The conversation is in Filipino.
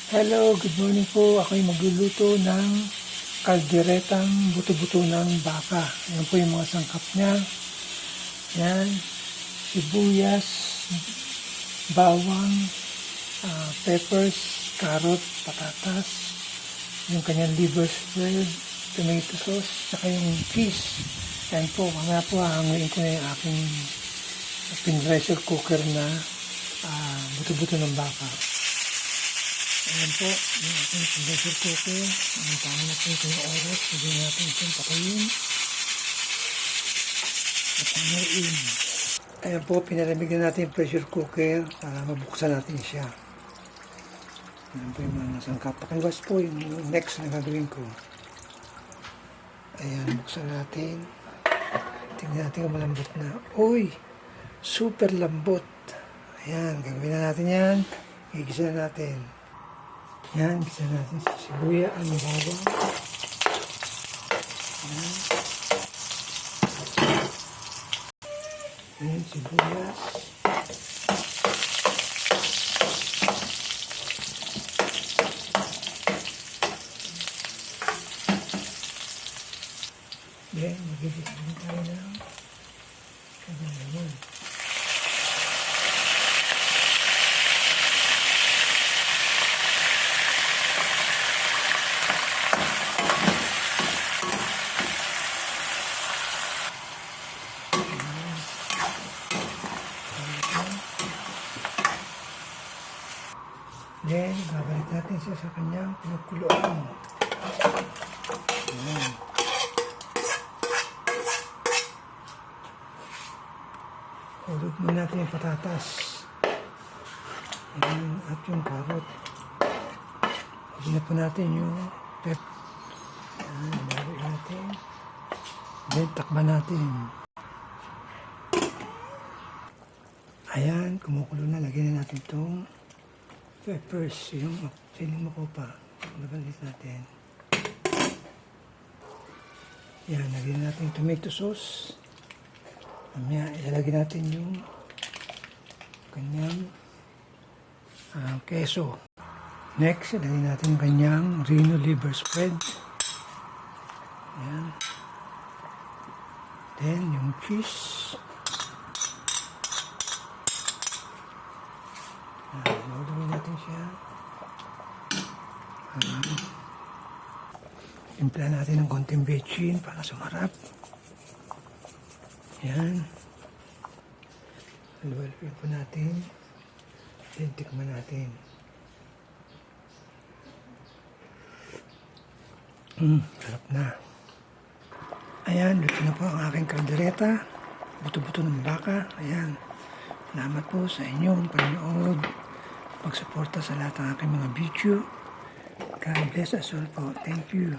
Hello, good morning po. Ako'y magluluto ng kalderetang buto-buto ng baka. Ayan po yung mga sangkap niya. Ayan, sibuyas, bawang, peppers, carrot, patatas, yung kanyang liver spread, tomato sauce, saka yung cheese. Ayan po, mamaya po hanguin ko na yung aking pressure cooker na buto-buto ng baka. Ayan po, yung ating pressure cooker. Ang tama na po ito ng oras. Pwede natin itong patayin. At hanguin. Ayan po, pinalamig na natin yung pressure cooker para mabuksan natin siya. Ayan po yung mga sangkap. Pakiwas po yung next na gagawin ko. Ayan, buksan natin. Tingnan natin kung malambot na. Uy! Super lambot. Ayan, gagawin na natin yan. Igisa na natin. Yan, gisa natin sa sibuya, ang bawang. Yan. Yan, sibuyas. Yan, magigis din tayo ng kagalaman. Then, babalik natin siya sa kanyang pinagkuluan. Ayan. Hulog muna natin yung patatas. Ayan, at yung carrot. Hulog na po natin yung pep. Ayan, babalik natin. Then, takban natin. Ayan, kumukulo na. Lagyan na natin itong peppers, yung siling makopa. Nabalit natin. Yan, lagyan natin yung tomato sauce. Mamaya, ilalagay natin yung kanyang keso. Next, ilalagay natin yung kanyang Reno liver spread. Yan. Then, yung cheese. Luluin natin siya. Impla natin ng konting bechin para sumarap. Yan. Haluin po natin. Then tikman natin. Sarap na. Ayan, luto na po ang aking kaldereta. Buto-buto ng baka. Ayan. Salamat po sa inyong panonood. Pagsuporta sa lahat ng aking mga video. God bless us all po. Thank you.